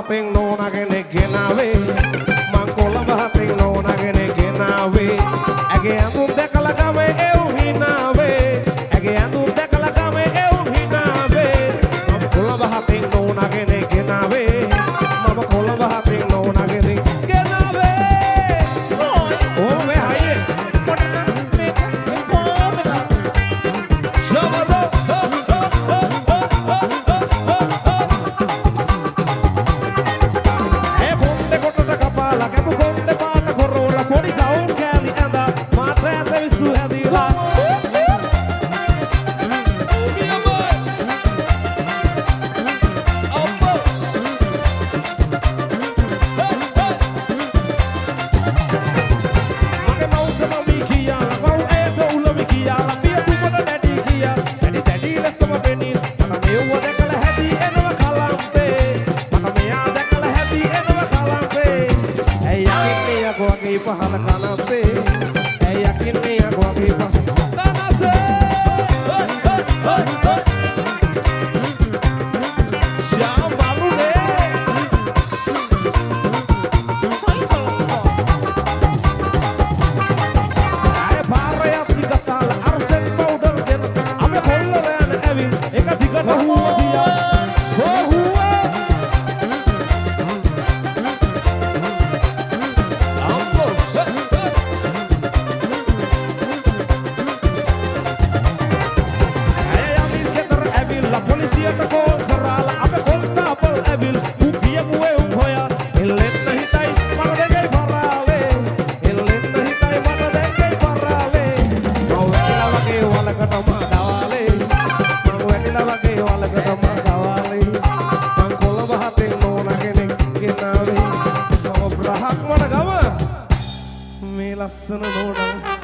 හතෙන් නෝනාගෙන ගෙනාවේ මං කොළඹ හතෙන් නෝනාගෙන ගෙනාවේ ඇගේ ඇඳුම් දැකලා ගමේ එව් හිනාවේ ඇගේ ඇඳුම් දැකලා ගමේ එව් හිනාවේ මම කොළඹ හතෙන් නෝනාගෙන ගෙනාවේ මම කොළඹ හතෙන් නෝනාගෙන ගෙනාවේ ඕ මේ හයියේ पहाड़ खाना पे ऐ यकीन नहीं है कोई खाना पे श्याम बाबू ने आए बाहर या तिका साल अरसेन पाउडर के हमें खोल रहे हैं एविन एक टिकट हुआ दिया हो हुआ Last